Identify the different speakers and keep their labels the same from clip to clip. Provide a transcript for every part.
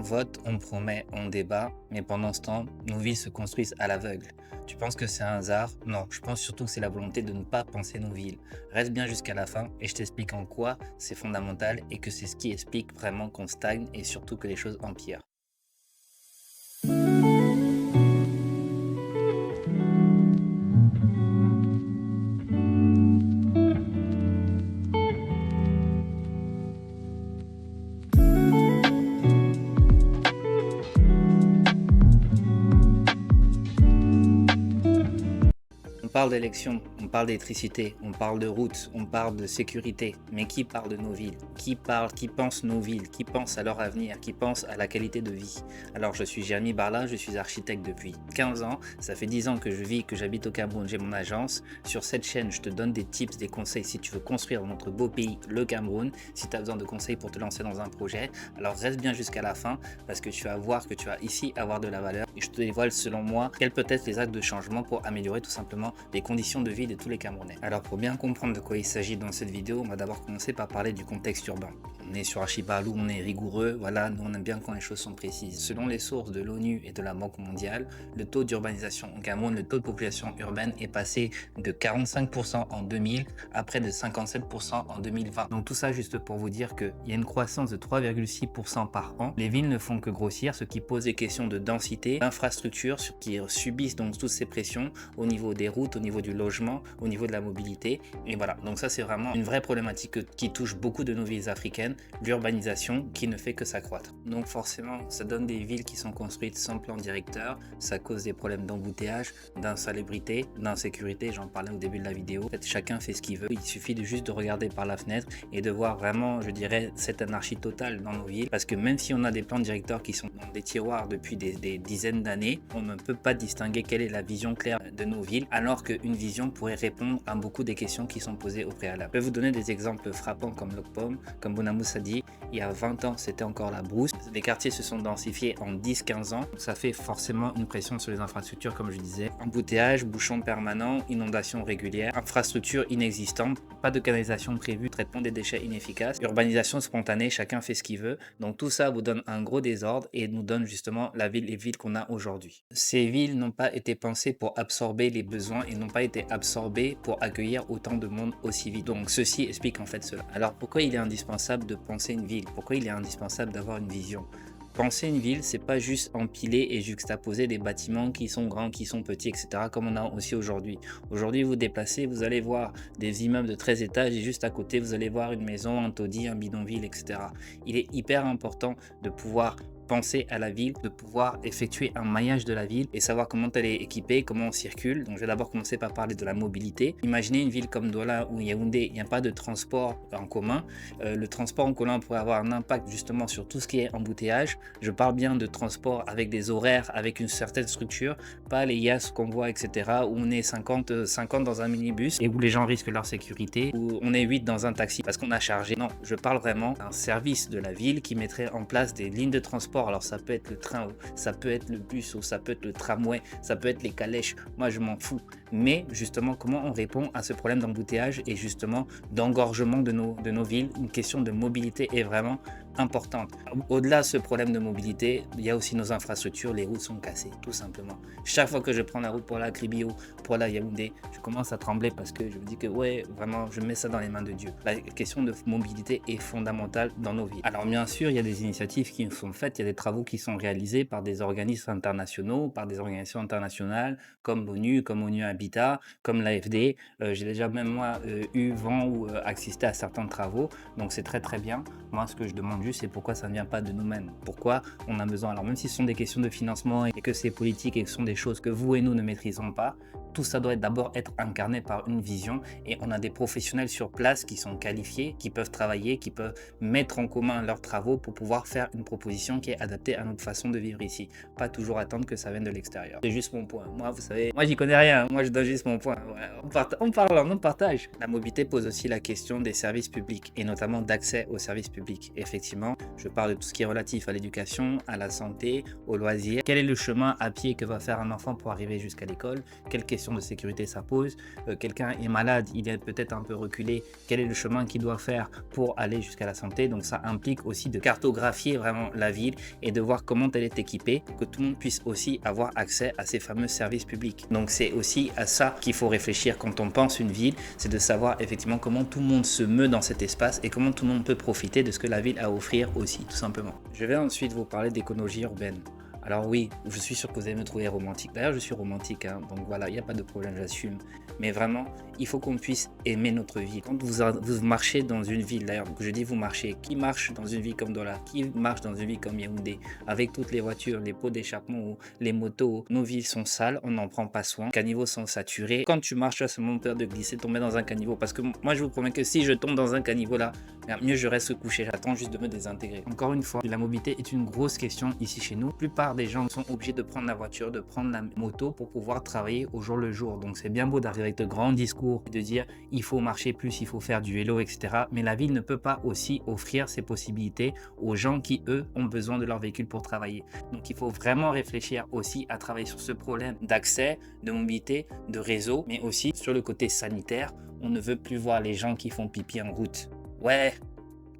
Speaker 1: vote, on promet, on débat, mais pendant ce temps, nos villes se construisent à l'aveugle. Tu penses que c'est un hasard? Non, je pense surtout que c'est la volonté de ne pas penser nos villes. Reste bien jusqu'à la fin et je t'explique en quoi c'est fondamental et que c'est ce qui explique vraiment qu'on stagne et surtout que les choses empirent. On parle d'élections, on parle d'électricité, on parle de routes, on parle de sécurité, mais qui parle de nos villes? Qui parle, qui pense nos villes? Qui pense à leur avenir? Qui pense à la qualité de vie? Alors je suis Jérémy Barla, je suis architecte depuis 15 ans, ça fait 10 ans que je vis, que j'habite au Cameroun, j'ai mon agence. Sur cette chaîne, je te donne des tips, des conseils si tu veux construire notre beau pays, le Cameroun, si tu as besoin de conseils pour te lancer dans un projet, alors reste bien jusqu'à la fin parce que tu vas voir que tu vas ici avoir de la valeur et je te dévoile selon moi quels peuvent être les actes de changement pour améliorer tout simplement les conditions de vie de tous les Camerounais. Alors pour bien comprendre de quoi il s'agit dans cette vidéo, on va d'abord commencer par parler du contexte urbain. On est sur Archibalou, on est rigoureux, voilà, nous on aime bien quand les choses sont précises. Selon les sources de l'ONU et de la Banque mondiale, le taux d'urbanisation au Cameroun, le taux de population urbaine est passé de 45% en 2000 à près de 57% en 2020. Donc tout ça juste pour vous dire qu'il y a une croissance de 3,6% par an. Les villes ne font que grossir, ce qui pose des questions de densité, d'infrastructures qui subissent donc toutes ces pressions au niveau des routes, au niveau du logement, au niveau de la mobilité. Et voilà, donc ça c'est vraiment une vraie problématique qui touche beaucoup de nos villes africaines, l'urbanisation qui ne fait que s'accroître. Donc forcément, ça donne des villes qui sont construites sans plan directeur, ça cause des problèmes d'embouteillage, d'insalubrité, d'insécurité, j'en parlais au début de la vidéo. En fait, chacun fait ce qu'il veut, il suffit de juste de regarder par la fenêtre et de voir vraiment, je dirais, cette anarchie totale dans nos villes, parce que même si on a des plans directeurs qui sont dans des tiroirs depuis des dizaines d'années, on ne peut pas distinguer quelle est la vision claire de nos villes, alors qu'une vision pourrait répondre à beaucoup des questions qui sont posées au préalable. Je vais vous donner des exemples frappants comme Lokpom, comme Bonamoussa dit, il y a 20 ans c'était encore la brousse. Les quartiers se sont densifiés en 10-15 ans, ça fait forcément une pression sur les infrastructures comme je disais. Embouteillage, bouchons permanents, inondations régulières, infrastructures inexistantes, pas de canalisation prévue, traitement des déchets inefficace, urbanisation spontanée, chacun fait ce qu'il veut. Donc tout ça vous donne un gros désordre et nous donne justement les villes qu'on a aujourd'hui. Ces villes n'ont pas été pensées pour absorber les besoins et n'ont pas été absorbés pour accueillir autant de monde aussi vite. Donc ceci explique en fait cela. Alors pourquoi il est indispensable de penser une ville? Pourquoi il est indispensable d'avoir une vision? Penser une ville, c'est pas juste empiler et juxtaposer des bâtiments qui sont grands, qui sont petits, etc. comme on a aussi aujourd'hui. Aujourd'hui, vous vous déplacez, vous allez voir des immeubles de 13 étages et juste à côté, vous allez voir une maison, un taudis, un bidonville, etc. Il est hyper important de pouvoir penser à la ville, de pouvoir effectuer un maillage de la ville et savoir comment elle est équipée, comment on circule. Donc je vais d'abord commencer par parler de la mobilité. Imaginez une ville comme Douala ou Yaoundé, il n'y a pas de transport en commun. Le transport en commun pourrait avoir un impact justement sur tout ce qui est embouteillage. Je parle bien de transport avec des horaires, avec une certaine structure, pas les YAS qu'on voit, etc. où on est 50 dans un minibus et où les gens risquent leur sécurité, où on est 8 dans un taxi parce qu'on a chargé. Non, je parle vraiment d'un service de la ville qui mettrait en place des lignes de transport. Alors ça peut être le train, ou ça peut être le bus, ou ça peut être le tramway, ça peut être les calèches, moi je m'en fous. Mais justement, comment on répond à ce problème d'embouteillage et justement d'engorgement de nos villes? Une question de mobilité est vraiment importante. Au-delà de ce problème de mobilité, il y a aussi nos infrastructures, les routes sont cassées, tout simplement. Chaque fois que je prends la route pour la Kribio, pour la Yaoundé, je commence à trembler parce que je me dis que ouais, vraiment, je mets ça dans les mains de Dieu. La question de mobilité est fondamentale dans nos vies. Alors bien sûr, il y a des initiatives qui sont faites, il y a des travaux qui sont réalisés par des organismes internationaux, par des organisations internationales comme l'ONU, comme ONU Habitat, comme l'AFD. J'ai déjà même moi eu vent ou assisté à certains travaux, donc c'est très très bien. Moi, ce que je demande juste, c'est pourquoi ça ne vient pas de nous-mêmes. Pourquoi on a besoin, alors même si ce sont des questions de financement et que c'est politique et que ce sont des choses que vous et nous ne maîtrisons pas, tout ça doit d'abord être incarné par une vision et on a des professionnels sur place qui sont qualifiés, qui peuvent travailler, qui peuvent mettre en commun leurs travaux pour pouvoir faire une proposition qui est adaptée à notre façon de vivre ici. Pas toujours attendre que ça vienne de l'extérieur. C'est juste mon point. Moi, vous savez, moi j'y connais rien. Moi je donne juste mon point. Ouais, on parle, on partage. La mobilité pose aussi la question des services publics et notamment d'accès aux services publics. Effectivement, je parle de tout ce qui est relatif à l'éducation, à la santé, aux loisirs. Quel est le chemin à pied que va faire un enfant pour arriver jusqu'à l'école? Quelles questions de sécurité ça pose? Quelqu'un est malade, il est peut-être un peu reculé. Quel est le chemin qu'il doit faire pour aller jusqu'à la santé? Donc ça implique aussi de cartographier vraiment la ville et de voir comment elle est équipée pour que tout le monde puisse aussi avoir accès à ces fameux services publics. Donc c'est aussi à ça qu'il faut réfléchir quand on pense une ville, c'est de savoir effectivement comment tout le monde se meut dans cet espace et comment tout le monde peut profiter de ce que la ville a à offrir aussi, tout simplement. Je vais ensuite vous parler d'écologie urbaine. Alors oui, je suis sûr que vous allez me trouver romantique. D'ailleurs, je suis romantique, hein, donc voilà, il n'y a pas de problème, j'assume. Mais vraiment, il faut qu'on puisse aimer notre ville. Quand vous marchez dans une ville, d'ailleurs, je dis vous marchez, qui marche dans une ville comme Douala, qui marche dans une ville comme Yaoundé, avec toutes les voitures, les pots d'échappement, les motos, nos villes sont sales, on n'en prend pas soin, les caniveaux sont saturés. Quand tu marches, tu as seulement peur de glisser, tomber dans un caniveau. Parce que moi, je vous promets que si je tombe dans un caniveau là, mieux je reste couché, j'attends juste de me désintégrer. Encore une fois, la mobilité est une grosse question ici chez nous. La plupart des gens sont obligés de prendre la voiture, de prendre la moto pour pouvoir travailler au jour le jour. Donc c'est bien beau d'arriver avec de grands discours et de dire il faut marcher plus, il faut faire du vélo, etc. Mais la ville ne peut pas aussi offrir ces possibilités aux gens qui, eux, ont besoin de leur véhicule pour travailler. Donc il faut vraiment réfléchir aussi à travailler sur ce problème d'accès, de mobilité, de réseau, mais aussi sur le côté sanitaire. On ne veut plus voir les gens qui font pipi en route. Ouais,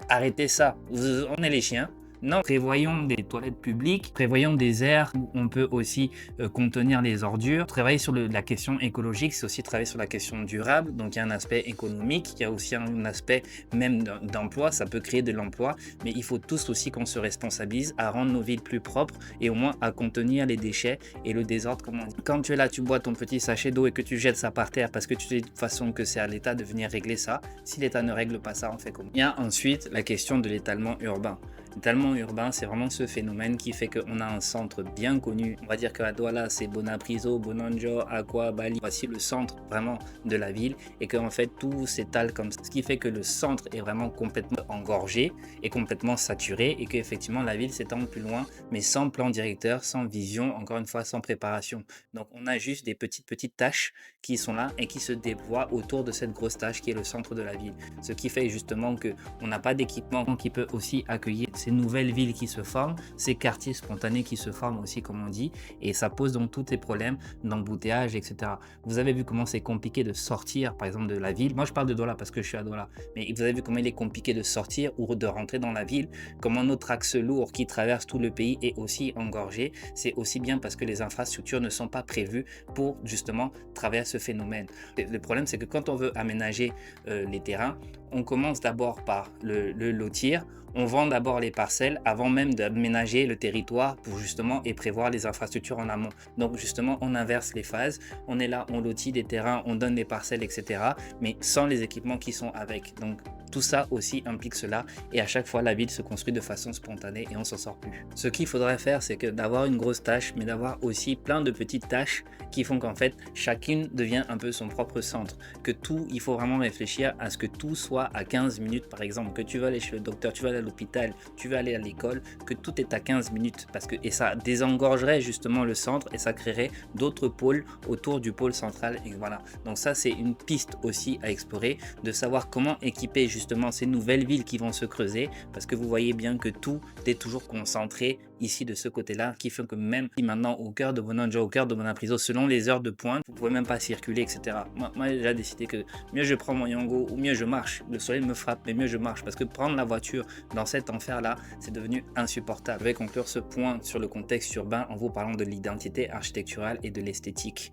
Speaker 1: arrêtez ça, on est les chiens. Non, prévoyons des toilettes publiques, prévoyons des aires où on peut aussi contenir les ordures. Travailler sur la question écologique, c'est aussi travailler sur la question durable. Donc il y a un aspect économique, il y a aussi un aspect même d'emploi, ça peut créer de l'emploi. Mais il faut tous aussi qu'on se responsabilise à rendre nos villes plus propres et au moins à contenir les déchets et le désordre, comme on dit. Quand tu es là, tu bois ton petit sachet d'eau et que tu jettes ça par terre parce que tu sais de toute façon que c'est à l'État de venir régler ça. Si l'État ne règle pas ça, on fait comment? Il y a ensuite la question de l'étalement urbain. L'étalement urbain, c'est vraiment ce phénomène qui fait qu'on a un centre bien connu. On va dire qu'à Douala, c'est Bonapriso, Bonanjo, Aqua, Bali. Voici le centre vraiment de la ville et qu'en fait, tout s'étale comme ça. Ce qui fait que le centre est vraiment complètement engorgé et complètement saturé et qu'effectivement, la ville s'étend plus loin, mais sans plan directeur, sans vision, encore une fois, sans préparation. Donc, on a juste des petites tâches qui sont là et qui se déploient autour de cette grosse tâche qui est le centre de la ville. Ce qui fait justement qu'on n'a pas d'équipement qui peut aussi accueillir ces nouvelles villes qui se forment, ces quartiers spontanés qui se forment aussi, comme on dit, et ça pose donc tous ces problèmes d'embouteillage, etc. Vous avez vu comment c'est compliqué de sortir, par exemple, de la ville. Moi, je parle de Douala parce que je suis à Douala, mais vous avez vu comment il est compliqué de sortir ou de rentrer dans la ville, comment notre axe lourd qui traverse tout le pays est aussi engorgé. C'est aussi bien parce que les infrastructures ne sont pas prévues pour justement traverser ce phénomène. Le problème, c'est que quand on veut aménager les terrains, on commence d'abord par le lotir. On vend d'abord les parcelles avant même d'aménager le territoire pour justement et prévoir les infrastructures en amont. Donc justement, on inverse les phases. On est là, on lotit des terrains, on donne des parcelles, etc. Mais sans les équipements qui sont avec. Donc tout ça aussi implique cela et à chaque fois la ville se construit de façon spontanée et on s'en sort plus. Ce qu'il faudrait faire, c'est que d'avoir une grosse tâche, mais d'avoir aussi plein de petites tâches qui font qu'en fait chacune devient un peu son propre centre. Que tout, il faut vraiment réfléchir à ce que tout soit à 15 minutes par exemple, que tu vas aller chez le docteur, tu vas aller à l'hôpital, tu vas aller à l'école, que tout est à 15 minutes parce que et ça désengorgerait justement le centre et ça créerait d'autres pôles autour du pôle central et voilà. Donc ça c'est une piste aussi à explorer, de savoir comment équiper justement ces nouvelles villes qui vont se creuser parce que vous voyez bien que tout est toujours concentré ici de ce côté-là qui fait que même maintenant au cœur de Bonanjo, au cœur de Bonapriso, selon les heures de pointe, vous pouvez même pas circuler, etc. Moi j'ai déjà décidé que mieux je prends mon Yango ou mieux je marche. Le soleil me frappe, mais mieux je marche parce que prendre la voiture dans cet enfer-là, c'est devenu insupportable. Je vais conclure ce point sur le contexte urbain en vous parlant de l'identité architecturale et de l'esthétique.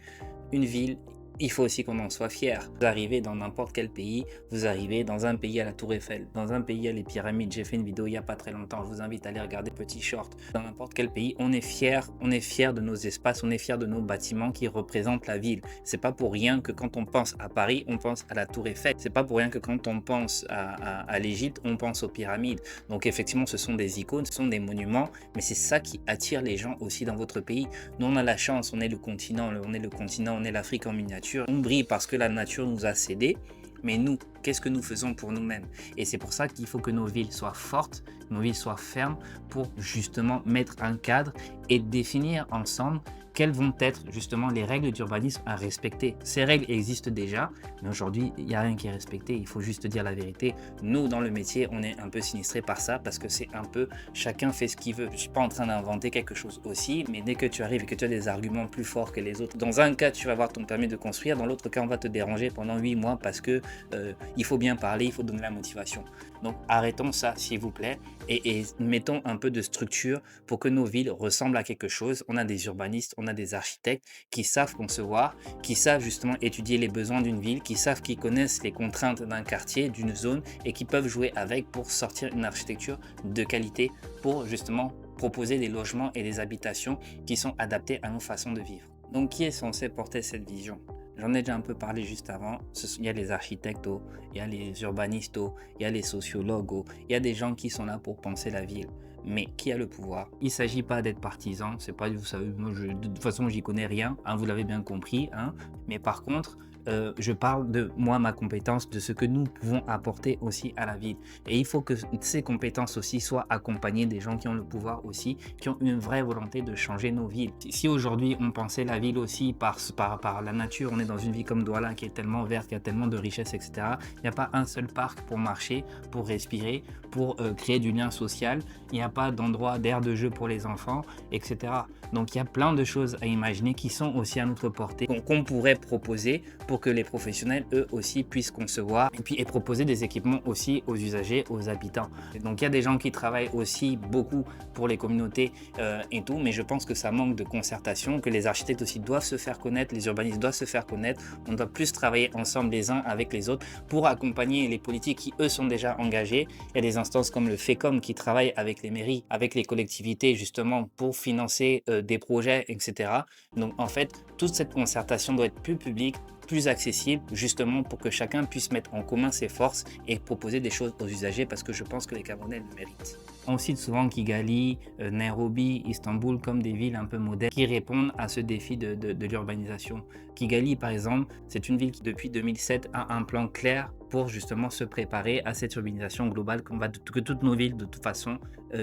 Speaker 1: Une ville, il faut aussi qu'on en soit fier. Vous arrivez dans n'importe quel pays, vous arrivez dans un pays à la Tour Eiffel, dans un pays à les pyramides. J'ai fait une vidéo il n'y a pas très longtemps, je vous invite à aller regarder Petit Short. Dans n'importe quel pays, on est fier de nos espaces, on est fier de nos bâtiments qui représentent la ville. C'est pas pour rien que quand on pense à Paris, on pense à la Tour Eiffel. C'est pas pour rien que quand on pense à l'Égypte, on pense aux pyramides. Donc effectivement, ce sont des icônes, ce sont des monuments, mais c'est ça qui attire les gens aussi dans votre pays. Nous, on a la chance, on est le continent, on est l'Afrique en miniature. On brille parce que la nature nous a cédé, mais nous, Qu'est-ce que nous faisons pour nous-mêmes? Et c'est pour ça qu'il faut que nos villes soient fortes, nos villes soient fermes pour justement mettre un cadre et définir ensemble quelles vont être justement les règles d'urbanisme à respecter. Ces règles existent déjà, mais aujourd'hui, il n'y a rien qui est respecté. Il faut juste dire la vérité. Nous, dans le métier, on est un peu sinistrés par ça parce que c'est un peu chacun fait ce qu'il veut. Je ne suis pas en train d'inventer quelque chose aussi, mais dès que tu arrives et que tu as des arguments plus forts que les autres, dans un cas, tu vas avoir ton permis de construire, dans l'autre cas, on va te déranger pendant 8 mois parce que il faut bien parler, il faut donner la motivation. Donc arrêtons ça, s'il vous plaît, et mettons un peu de structure pour que nos villes ressemblent à quelque chose. On a des urbanistes, on a des architectes qui savent concevoir, qui savent justement étudier les besoins d'une ville, qui connaissent les contraintes d'un quartier, d'une zone, et qui peuvent jouer avec pour sortir une architecture de qualité pour justement proposer des logements et des habitations qui sont adaptés à nos façons de vivre. Donc qui est censé porter cette vision? J'en ai déjà un peu parlé juste avant. Il y a les architectes, il y a les urbanistes, il y a les sociologues, il y a des gens qui sont là pour penser la ville. Mais qui a le pouvoir? Il ne s'agit pas d'être partisan. C'est pas, vous savez, moi, de toute façon, j'y connais rien. Hein, vous l'avez bien compris. Hein, mais par contre, je parle de moi, ma compétence, de ce que nous pouvons apporter aussi à la ville. Et il faut que ces compétences aussi soient accompagnées des gens qui ont le pouvoir aussi, qui ont une vraie volonté de changer nos villes. Si aujourd'hui on pensait la ville aussi par la nature, on est dans une ville comme Douala qui est tellement verte, qui a tellement de richesses, etc. Il n'y a pas un seul parc pour marcher, pour respirer, pour créer du lien social. Il n'y a pas d'endroit d'air de jeu pour les enfants, etc. Donc il y a plein de choses à imaginer qui sont aussi à notre portée, qu'on pourrait proposer pour que les professionnels, eux aussi, puissent concevoir et proposer des équipements aussi aux usagers, aux habitants. Donc il y a des gens qui travaillent aussi beaucoup pour les communautés et tout, mais je pense que ça manque de concertation, que les architectes aussi doivent se faire connaître, les urbanistes doivent se faire connaître. On doit plus travailler ensemble les uns avec les autres pour accompagner les politiques qui, eux, sont déjà engagés. Il y a des instances comme le FECOM qui travaillent avec les mairies, avec les collectivités, justement, pour financer des projets, etc. Donc en fait, toute cette concertation doit être plus publique, plus accessible, justement pour que chacun puisse mettre en commun ses forces et proposer des choses aux usagers, parce que je pense que les Camerounais le méritent. On cite souvent Kigali, Nairobi, Istanbul comme des villes un peu modernes qui répondent à ce défi de l'urbanisation. Kigali, par exemple, c'est une ville qui depuis 2007 a un plan clair pour justement se préparer à cette urbanisation globale que toutes nos villes de toute façon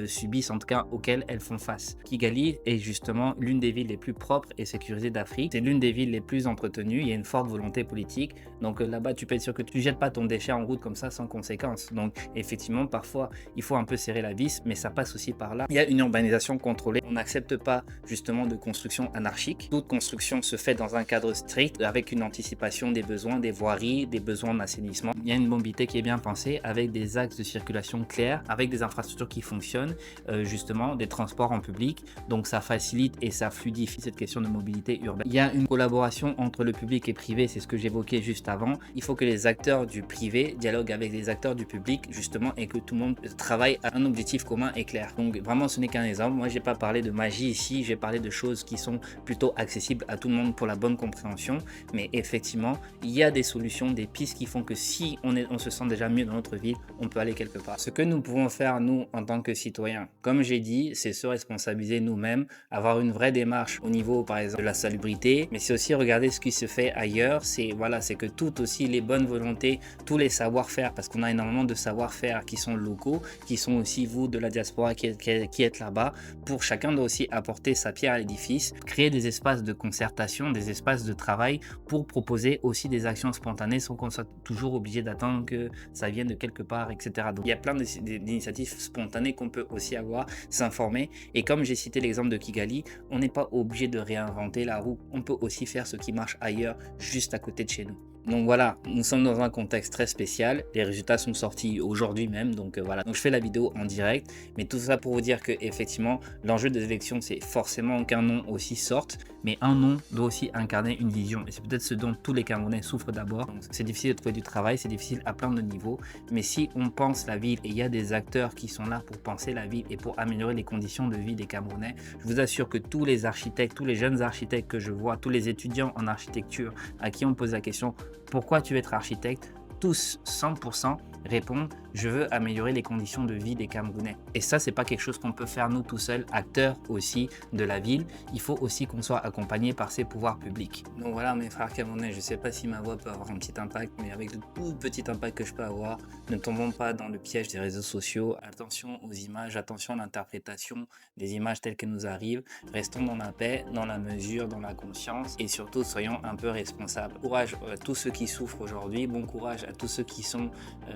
Speaker 1: subissent, en tout cas auxquelles elles font face. Kigali est justement l'une des villes les plus propres et sécurisées d'Afrique. C'est l'une des villes les plus entretenues. Il y a une forte volonté politique. Donc là-bas, tu peux être sûr que tu ne jettes pas ton déchet en route comme ça sans conséquence. Donc effectivement, parfois, il faut un peu serrer la vis, mais ça passe aussi par là. Il y a une urbanisation contrôlée. On n'accepte pas justement de construction anarchique. Toute construction se fait dans un cadre strict avec une anticipation des besoins, des voiries, des besoins d'assainissement. Il y a une mobilité qui est bien pensée avec des axes de circulation clairs, avec des infrastructures qui fonctionnent, justement des transports en public. Donc ça facilite et ça fluidifie cette question de mobilité urbaine. Il y a une collaboration entre le public et privé, c'est ce que j'évoquais juste avant. Il faut que les acteurs du privé dialoguent avec les acteurs du public, justement, et que tout le monde travaille à un objectif commun et clair. Donc vraiment, ce n'est qu'un exemple. Moi, j'ai pas parlé de magie ici, j'ai parlé de choses qui sont plutôt accessibles à tout le monde pour la bonne compréhension. Mais effectivement, il y a des solutions, des pistes qui font que si on se sent déjà mieux dans notre ville, on peut aller quelque part. Ce que nous pouvons faire, nous, en tant que citoyens, comme j'ai dit, c'est se responsabiliser nous-mêmes, avoir une vraie démarche au niveau, par exemple, de la salubrité, mais c'est aussi regarder ce qui se fait ailleurs. C'est que toutes aussi les bonnes volontés, tous les savoir-faire, parce qu'on a énormément de savoir-faire qui sont locaux, qui sont aussi vous de la diaspora qui êtes là-bas. Pour chacun doit aussi apporter sa pierre à l'édifice, créer des espaces de concertation, des espaces de travail pour proposer aussi des actions spontanées sans qu'on soit toujours obligé d'attendre que ça vienne de quelque part, etc. Donc il y a plein d'initiatives spontanées qu'on peut aussi avoir, s'informer. Et comme j'ai cité l'exemple de Kigali, on n'est pas obligé de réinventer la roue. On peut aussi faire ce qui marche ailleurs, juste à côté de chez nous. Donc voilà, nous sommes dans un contexte très spécial. Les résultats sont sortis aujourd'hui même, donc voilà. Donc je fais la vidéo en direct, mais tout ça pour vous dire que effectivement, l'enjeu des élections, c'est forcément qu'un nom aussi sorte, mais un nom doit aussi incarner une vision. Et c'est peut-être ce dont tous les Camerounais souffrent d'abord. C'est difficile de trouver du travail, c'est difficile à plein de niveaux, mais si on pense la ville et il y a des acteurs qui sont là pour penser la ville et pour améliorer les conditions de vie des Camerounais, je vous assure que tous les architectes, tous les jeunes architectes que je vois, tous les étudiants en architecture à qui on pose la question pourquoi tu veux être architecte, tous 100% répondent je veux améliorer les conditions de vie des Camerounais. Et ça, c'est pas quelque chose qu'on peut faire nous tout seuls, acteurs aussi de la ville. Il faut aussi qu'on soit accompagné par ces pouvoirs publics. Donc voilà mes frères camerounais, je sais pas si ma voix peut avoir un petit impact, mais avec le tout petit impact que je peux avoir, ne tombons pas dans le piège des réseaux sociaux. Attention aux images, attention à l'interprétation des images telles qu'elles nous arrivent. Restons dans la paix, dans la mesure, dans la conscience et surtout soyons un peu responsables. Courage à tous ceux qui souffrent aujourd'hui, bon courage à tous ceux qui sont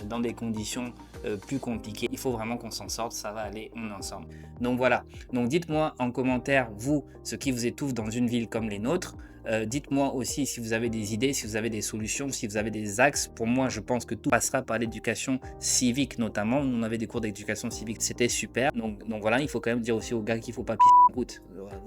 Speaker 1: dans des conditions plus compliquées. Il faut vraiment qu'on s'en sorte, ça va aller, on est ensemble. Donc voilà, donc dites-moi en commentaire, vous, ce qui vous étouffe dans une ville comme les nôtres. Dites-moi aussi si vous avez des idées, si vous avez des solutions, si vous avez des axes. Pour moi, je pense que tout passera par l'éducation civique notamment. On avait des cours d'éducation civique, c'était super. Donc voilà, il faut quand même dire aussi aux gars qu'il ne faut pas pisser en route.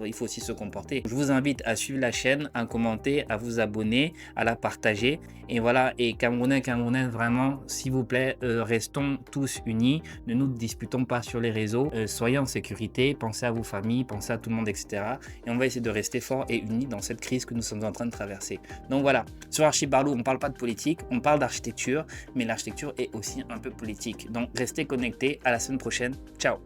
Speaker 1: Il faut aussi se comporter. Je vous invite à suivre la chaîne, à commenter, à vous abonner, à la partager. Et voilà, et Camerounais, Camerounaises, vraiment, s'il vous plaît, restons tous unis. Ne nous disputons pas sur les réseaux. Soyez en sécurité, pensez à vos familles, pensez à tout le monde, etc. Et on va essayer de rester forts et unis dans cette crise que nous sommes en train de traverser. Donc voilà, sur Archibarlou, on ne parle pas de politique, on parle d'architecture, mais l'architecture est aussi un peu politique. Donc restez connectés, à la semaine prochaine, ciao.